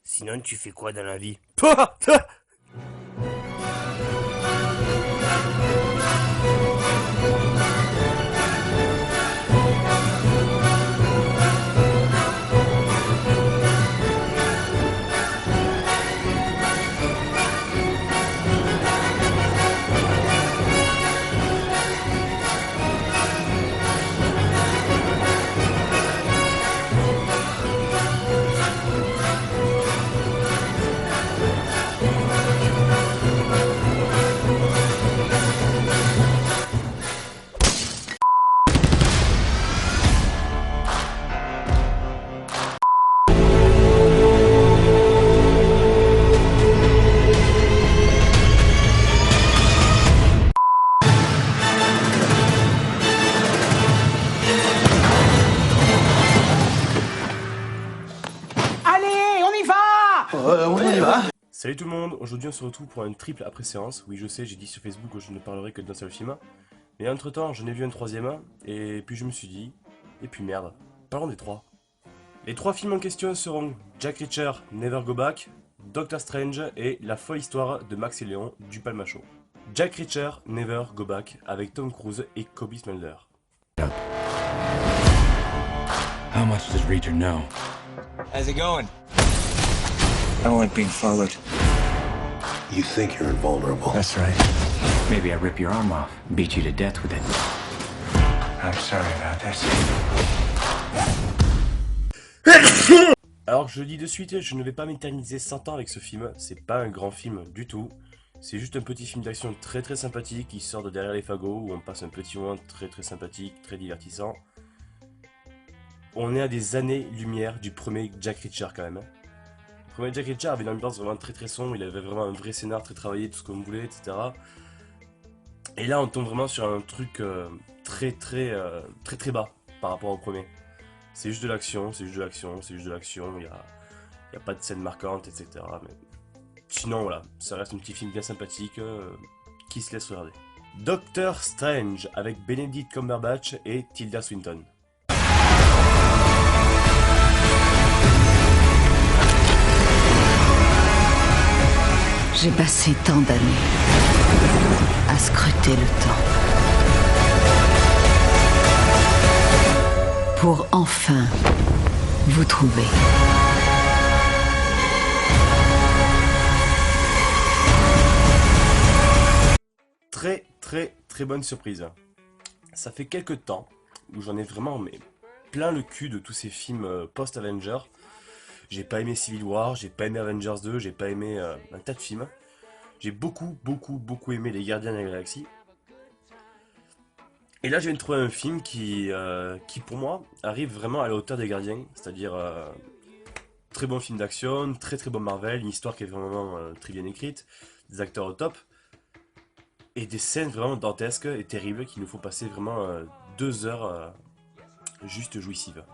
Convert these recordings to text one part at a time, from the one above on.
Sinon, tu fais quoi dans la vie? Allez, on y va! On y va. Salut tout le monde, aujourd'hui on se retrouve pour une triple après-séance. Oui je sais, j'ai dit sur Facebook que je ne parlerai que d'un seul film. Mais entre temps j'en ai vu un troisième, et puis je me suis dit, et puis merde, parlons des trois. Les trois films en question seront Jack Reacher, Never Go Back, Doctor Strange et La folle histoire de Max et Léon du Palma Show. Jack Reacher, Never Go Back avec Tom Cruise et Cobie Smulders. How much does Reacher know? How's it going? I don't like being followed. You think you're invulnerable. That's right. Maybe I rip your arm off, beat you to death with it. I'm sorry about this. Alors je le dis de suite, je ne vais pas m'éterniser 100 ans avec ce film, c'est pas un grand film du tout. C'est juste un petit film d'action très très sympathique qui sort de derrière les fagots, où on passe un petit moment très très sympathique, très divertissant. On est à des années-lumière du premier Jack Reacher quand même. Le premier Jack Reacher avait une ambiance vraiment très très sombre, il avait vraiment un vrai scénar très travaillé, tout ce qu'on voulait, etc. Et là on tombe vraiment sur un truc très très bas par rapport au premier. C'est juste de l'action, c'est juste de l'action, c'est juste de l'action, il y a pas de scène marquante, etc. Mais sinon voilà, ça reste un petit film bien sympathique qui se laisse regarder. Doctor Strange avec Benedict Cumberbatch et Tilda Swinton. J'ai passé tant d'années à scruter le temps pour enfin vous trouver. Très bonne surprise. Ça fait quelques temps où j'en ai vraiment plein le cul de tous ces films post-Avengers. J'ai pas aimé Civil War, j'ai pas aimé Avengers 2, j'ai pas aimé un tas de films. J'ai beaucoup aimé Les Gardiens de la Galaxie. Et là je viens de trouver un film qui pour moi arrive vraiment à la hauteur des Gardiens. C'est-à-dire très bon film d'action, très bon Marvel, une histoire qui est vraiment très bien écrite, des acteurs au top. Et des scènes vraiment dantesques et terribles qui nous font passer vraiment 2 heures juste jouissives.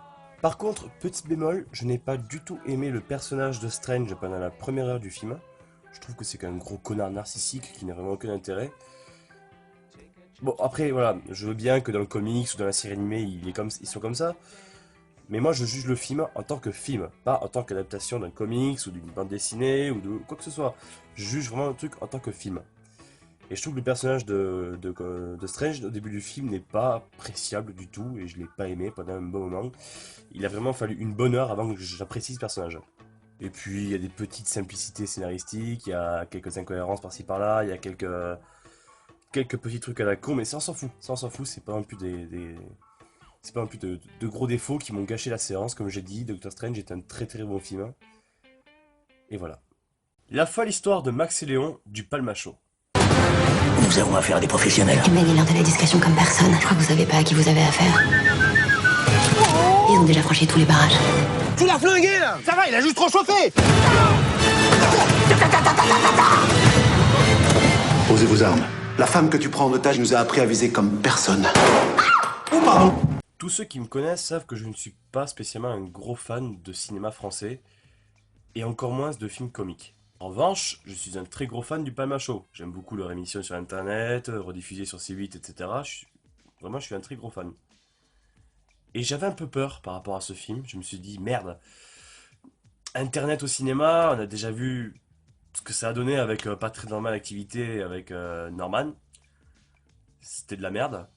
Par contre, petit bémol, je n'ai pas du tout aimé le personnage de Strange pendant la première heure du film. Je trouve que c'est qu'un gros connard narcissique qui n'a vraiment aucun intérêt. Bon, après, voilà, je veux bien que dans le comics ou dans la série animée, ils sont comme ça. Mais moi, je juge le film en tant que film, pas en tant qu'adaptation d'un comics ou d'une bande dessinée ou de quoi que ce soit. Je juge vraiment le truc en tant que film. Et je trouve que le personnage de Strange au début du film n'est pas appréciable du tout et je l'ai pas aimé pendant un bon moment. Il a vraiment fallu une bonne heure avant que j'apprécie ce personnage. Et puis il y a des petites simplicités scénaristiques, il y a quelques incohérences par-ci par-là, il y a quelques petits trucs à la con, mais ça on s'en fout. Ça on s'en fout, c'est pas non plus c'est pas non plus de gros défauts qui m'ont gâché la séance. Comme j'ai dit, Doctor Strange est un très bon film. Et voilà. La folle histoire de Max et Léon du Palma Show. Nous avons affaire à des professionnels. Tu mènes l'art de la discrétion comme personne. Je crois que vous savez pas à qui vous avez affaire. Ils ont déjà franchi tous les barrages. Tu l'as flingué là! Ça va, il a juste trop chauffé! Posez vos armes. La femme que tu prends en otage nous a appris à viser comme personne. Oh pardon. Tous ceux qui me connaissent savent que je ne suis pas spécialement un gros fan de cinéma français, et encore moins de films comiques. En revanche, je suis un très gros fan du Palma Show. J'aime beaucoup leur émission sur internet, rediffusée sur C8, etc. Vraiment, je suis un très gros fan. Et j'avais un peu peur par rapport à ce film. Je me suis dit, merde, Internet au cinéma, on a déjà vu ce que ça a donné avec Pas très normal activité avec Norman. C'était de la merde.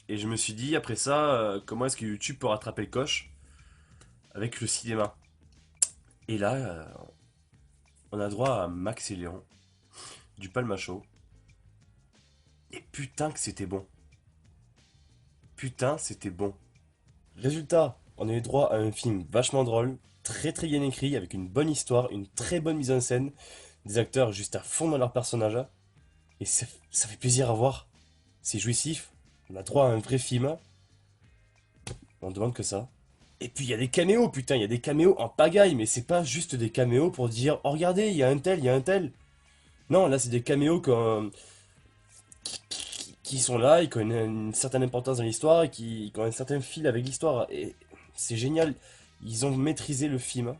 Et je me suis dit, après ça, comment est-ce que YouTube peut rattraper le coche avec le cinéma? Et là, on a droit à Max et Léon, du Palmacho. Et putain que c'était bon. Putain, c'était bon. Résultat, on a eu droit à un film vachement drôle, très très bien écrit, avec une bonne histoire, une très bonne mise en scène, des acteurs juste à fond dans leur personnage. Et ça fait plaisir à voir. C'est jouissif. On a droit à un vrai film. On demande que ça. Et puis il y a des caméos, putain, il y a des caméos en pagaille, mais c'est pas juste des caméos pour dire oh regardez, il y a un tel, il y a un tel. Non, là c'est des caméos qui sont là, ils connaissent une certaine importance dans l'histoire, et qui ont un certain fil avec l'histoire. Et c'est génial. Ils ont maîtrisé le film.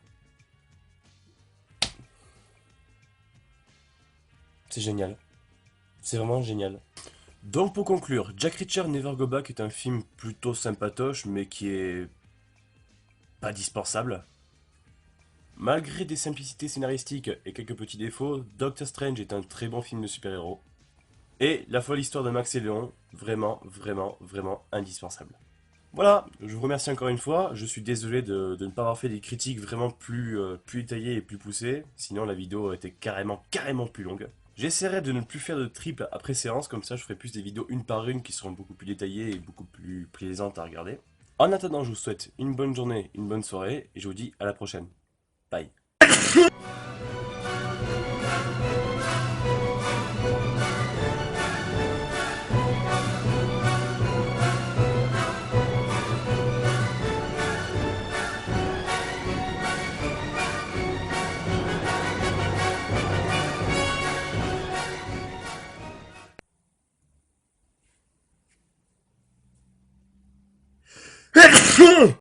C'est génial. C'est vraiment génial. Donc pour conclure, Jack Reacher Never Go Back est un film plutôt sympatoche, mais qui est pas dispensable. Malgré des simplicités scénaristiques et quelques petits défauts, Doctor Strange est un très bon film de super-héros. Et la folle histoire de Max et Léon, vraiment, vraiment, vraiment indispensable. Voilà, je vous remercie encore une fois. Je suis désolé de ne pas avoir fait des critiques vraiment plus détaillées et plus poussées. Sinon la vidéo aurait été carrément plus longue. J'essaierai de ne plus faire de triple après séance, comme ça je ferai plus des vidéos une par une qui seront beaucoup plus détaillées et beaucoup plus plaisantes à regarder. En attendant, je vous souhaite une bonne journée, une bonne soirée, et je vous dis à la prochaine. Bye.